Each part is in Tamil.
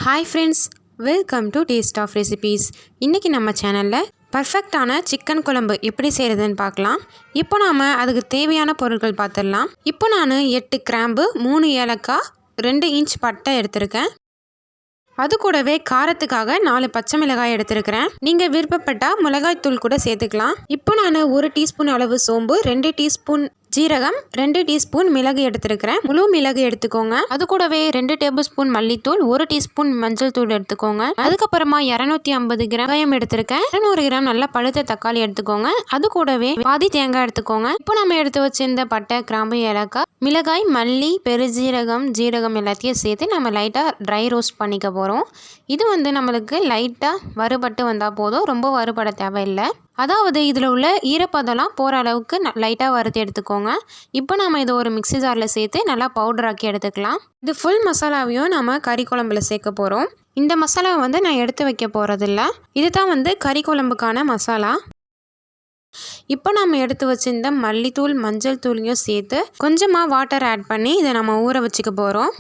Hi friends, welcome to taste of recipes. இன்றைக்கி நம்ம சேனலில் பர்ஃபெக்டான சிக்கன் குழம்பு எப்படி செய்கிறதுன்னு பார்க்கலாம். இப்போ நாம் அதுக்கு தேவையான பொருட்கள் பார்த்துடலாம். இப்போ நான் 8 கிராம்பு, 3 ஏலக்காய், 2 இன்ச் பட்டை எடுத்திருக்கேன். அது கூடவே காரத்துக்காக 4 பச்சை மிளகாய் எடுத்துருக்கிறேன். நீங்கள் விருப்பப்பட்டால் மிளகாய் தூள் கூட சேர்த்துக்கலாம். இப்போ நான் 1 டீஸ்பூன் அளவு சோம்பு, 2 டீஸ்பூன் ஜீரகம், 2 டீஸ்பூன் மிளகு எடுத்துருக்கிறேன். முழு மிளகு எடுத்துக்கோங்க. அது கூடவே 2 டேபிள் ஸ்பூன் மல்லித்தூள், 1 டீஸ்பூன் மஞ்சள் தூள் எடுத்துக்கோங்க. அதுக்கப்புறமா 250 கிராம் வெங்காயம் எடுத்திருக்கேன். 200 கிராம் நல்லா பழுத்த தக்காளி எடுத்துக்கோங்க. அது கூடவே பாதி தேங்காய் எடுத்துக்கோங்க. இப்போ நம்ம எடுத்து வச்சிருந்த பட்டை, கிராம்பு, ஏலக்காய், மிளகாய், மல்லி, பெருஜீரகம், ஜீரகம் எல்லாத்தையும் சேர்த்து நம்ம லைட்டாக ட்ரை ரோஸ்ட் பண்ணிக்க போகிறோம். இது நம்மளுக்கு லைட்டாக வறுபட்டு வந்தால் போதும், ரொம்ப வறுபட தேவையில்லை. அதாவது இதில் உள்ள ஈரப்பதம்லாம் போகிற அளவுக்கு லைட்டாக வறுத்து எடுத்துக்கோங்க. இப்போ நம்ம இதை ஒரு மிக்ஸி ஜாரில் சேர்த்து நல்லா பவுடராக்கி எடுத்துக்கலாம். இது ஃபுல் மசாலாவையும் நம்ம கறி குழம்புல சேர்க்க போகிறோம். இந்த மசாலாவை நான் எடுத்து வைக்க போகிறதில்ல. இதுதான் கறி குழம்புக்கான மசாலா. இப்போ நம்ம எடுத்து வச்சிருந்த மல்லித்தூள், மஞ்சள் தூளையும் சேர்த்து கொஞ்சமாக வாட்டர் ஆட் பண்ணி இதை நம்ம ஊற வச்சுக்க போகிறோம்.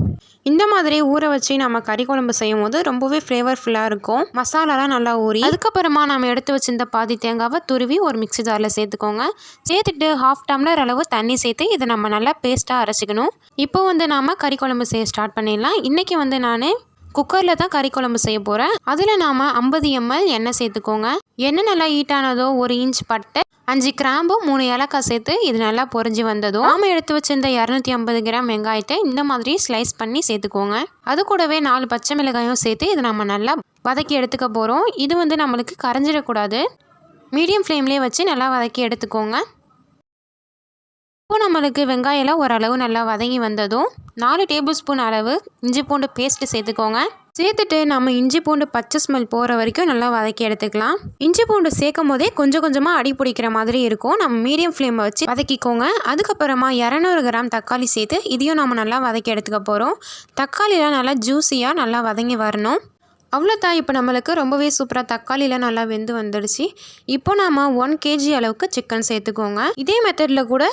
இந்த மாதிரி ஊற வச்சு நம்ம கறி குழம்பு செய்யும் போது ரொம்பவே ஃப்ளேவர்ஃபுல்லாக இருக்கும். மசாலாலாம் நல்லா ஊறி அதுக்கப்புறமா நம்ம எடுத்து வச்சிருந்த பாதி தேங்காவை துருவி ஒரு மிக்ஸி ஜாரில் சேர்த்துக்கோங்க. சேர்த்துட்டு 1/2 டம்ளர் அளவு தண்ணி சேர்த்து இதை நம்ம நல்லா பேஸ்ட்டாக அரைச்சிக்கணும். இப்போ நாம் கறி குழம்பு செய்ய ஸ்டார்ட் பண்ணிடலாம். இன்றைக்கி நான் குக்கரில் தான் கறி குழம்பு செய்ய போகிறேன். அதில் நாம் 50 ml எண்ணெய் சேர்த்துக்கோங்க. எண்ணெய் நல்லா ஹீட் ஆனதோ 1 இன்ச் பட்டை, 5 கிராம்பு, 3 ஏலக்காய் சேர்த்து இது நல்லா பொரிஞ்சு வந்ததும் நாம் எடுத்து வச்சிருந்த 250 கிராம் வெங்காயத்தை இந்த மாதிரி ஸ்லைஸ் பண்ணி சேர்த்துக்கோங்க. அது கூடவே 4 பச்சை மிளகாயும் சேர்த்து இது நம்ம நல்லா வதக்கி எடுத்துக்க போகிறோம். இது நம்மளுக்கு கரைஞ்சிடக்கூடாது. மீடியம் ஃப்ளேம்லேயே வச்சு நல்லா வதக்கி எடுத்துக்கோங்க. இப்போ நம்மளுக்கு வெங்காயம்லாம் ஓரளவு நல்லா வதங்கி வந்ததும் 4 டேபிள் ஸ்பூன் அளவு இஞ்சி பூண்டு பேஸ்ட்டு சேர்த்துக்கோங்க. சேர்த்துட்டு நம்ம இஞ்சி பூண்டு பச்சை ஸ்மெல் போகிற வரைக்கும் நல்லா வதக்கி எடுத்துக்கலாம். இஞ்சி பூண்டு சேர்க்கும் போதே கொஞ்சம் கொஞ்சமாக அடி பிடிக்கிற மாதிரி இருக்கும். நம்ம மீடியம் ஃப்ளேமை வச்சு வதக்கிக்கோங்க. அதுக்கப்புறமா 200 கிராம் தக்காளி சேர்த்து இதையும் நம்ம நல்லா வதக்கி எடுத்துக்க போகிறோம். தக்காளிலாம் நல்லா ஜூஸியாக நல்லா வதங்கி வரணும். அவ்வளோதான். இப்போ நம்மளுக்கு ரொம்பவே சூப்பராக தக்காளியில் நல்லா வெந்து வந்துடுச்சு. இப்போ நாம் 1 kg அளவுக்கு சிக்கன் சேர்த்துக்கோங்க. இதே மெத்தடில் கூட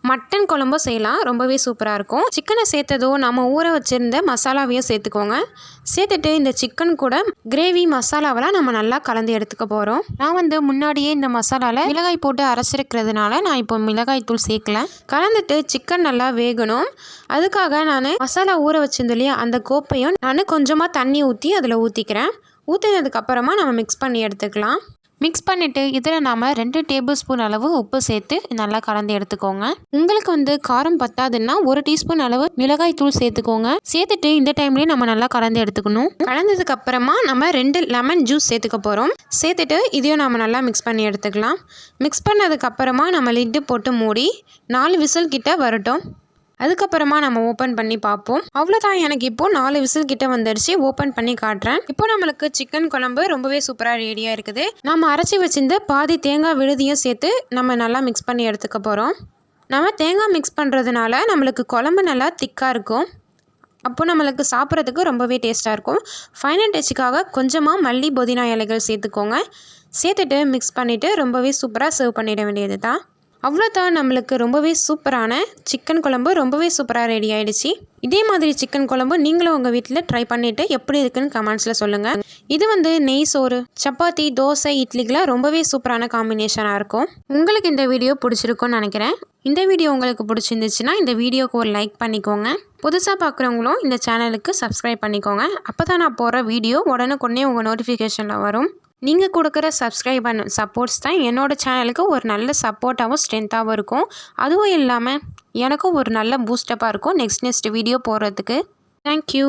மட்டன் குழம்பும் செய்யலாம், ரொம்பவே சூப்பராக இருக்கும். சிக்கனை சேர்த்ததும் நம்ம ஊற வச்சுருந்த மசாலாவையும் சேர்த்துக்கோங்க. சேர்த்துட்டு இந்த சிக்கன் கூட கிரேவி மசாலாவெல்லாம் நம்ம நல்லா கலந்து எடுத்துக்க போகிறோம். நான் முன்னாடியே இந்த மசாலாவில் மிளகாய் போட்டு அரைச்சிருக்கிறதுனால நான் இப்போ மிளகாய் தூள் சேர்க்கல. கலந்துட்டு சிக்கன் நல்லா வேகணும். அதுக்காக நான் மசாலா ஊற வச்சிருந்தோம் இல்லையா, அந்த கோப்பையும் நான் கொஞ்சமாக தண்ணி ஊற்றி அதில் ஊற்றிக்கிறேன். ஊற்றினதுக்கப்புறமா நம்ம மிக்ஸ் பண்ணி எடுத்துக்கலாம். மிக்ஸ் பண்ணிவிட்டு இதில் நாம் 2 டேபிள் ஸ்பூன் அளவு உப்பு சேர்த்து நல்லா கலந்து எடுத்துக்கோங்க. உங்களுக்கு காரம் பத்தாதுன்னா 1 டீஸ்பூன் அளவு மிளகாய் தூள் சேர்த்துக்கோங்க. சேர்த்துட்டு இந்த டைம்லேயே நம்ம நல்லா கலந்து எடுத்துக்கணும். கலந்ததுக்கப்புறமா நம்ம 2 லெமன் ஜூஸ் சேர்த்துக்க போகிறோம். சேர்த்துட்டு இதையும் நம்ம நல்லா மிக்ஸ் பண்ணி எடுத்துக்கலாம். மிக்ஸ் பண்ணதுக்கப்புறமா நம்ம லிட்டு போட்டு மூடி 4 விசில் கிட்ட வரட்டும். அதுக்கப்புறமா நம்ம ஓப்பன் பண்ணி பார்ப்போம். அவ்வளோதான். எனக்கு இப்போது 4 விசில் கிட்ட வந்துடுச்சு. ஓப்பன் பண்ணி காட்டுறேன். இப்போ நம்மளுக்கு சிக்கன் குழம்பு ரொம்பவே சூப்பராக ரெடியாக இருக்குது. நம்ம அரைச்சி வச்சிருந்த பாதி தேங்காய் விழுதியும் சேர்த்து நம்ம நல்லா மிக்ஸ் பண்ணி எடுத்துக்க போகிறோம். நம்ம தேங்காய் மிக்ஸ் பண்ணுறதுனால நம்மளுக்கு குழம்பு நல்லா திக்காக இருக்கும். அப்போ நம்மளுக்கு சாப்பிட்றதுக்கு ரொம்பவே டேஸ்ட்டாக இருக்கும். ஃபைனல் டச்சுக்காக கொஞ்சமாக மல்லி, புதினா இலைகள் சேர்த்துக்கோங்க. சேர்த்துட்டு மிக்ஸ் பண்ணிவிட்டு ரொம்பவே சூப்பராக சர்வ் பண்ணிட வேண்டியது தான். அவ்வளோதான். நம்மளுக்கு ரொம்பவே சூப்பரான சிக்கன் குழம்பு ரொம்பவே சூப்பராக ரெடி ஆகிடுச்சு. இதே மாதிரி சிக்கன் குழம்பு நீங்களும் உங்கள் வீட்டில் ட்ரை பண்ணிவிட்டு எப்படி இருக்குன்னு கமெண்ட்ஸில் சொல்லுங்கள். இது நெய் சோறு, சப்பாத்தி, தோசை, இட்லிக்கெலாம் ரொம்பவே சூப்பரான காம்பினேஷனாக இருக்கும். உங்களுக்கு இந்த வீடியோ பிடிச்சிருக்கும்னு நினைக்கிறேன். இந்த வீடியோ உங்களுக்கு பிடிச்சிருந்துச்சுன்னா இந்த வீடியோக்கு ஒரு லைக் பண்ணிக்கோங்க. புதுசாக பார்க்குறவங்களும் இந்த சேனலுக்கு சப்ஸ்கிரைப் பண்ணிக்கோங்க. அப்போ தான் நான் போகிற வீடியோ உடனுக்குடனே உங்கள் நோட்டிஃபிகேஷனில் வரும். நீங்கள் கொடுக்குற சப்ஸ்கிரைப் அண்ட் சப்போர்ட்ஸ் தான் என்னோடய சேனலுக்கு ஒரு நல்ல சப்போர்ட்டாகவும் ஸ்ட்ரென்த்தாகவும் இருக்கும். அதுவும் இல்லாமல் எனக்கும் ஒரு நல்ல பூஸ்டப்பாக இருக்கும் நெக்ஸ்ட் வீடியோ போடுறதுக்கு. தேங்க்யூ.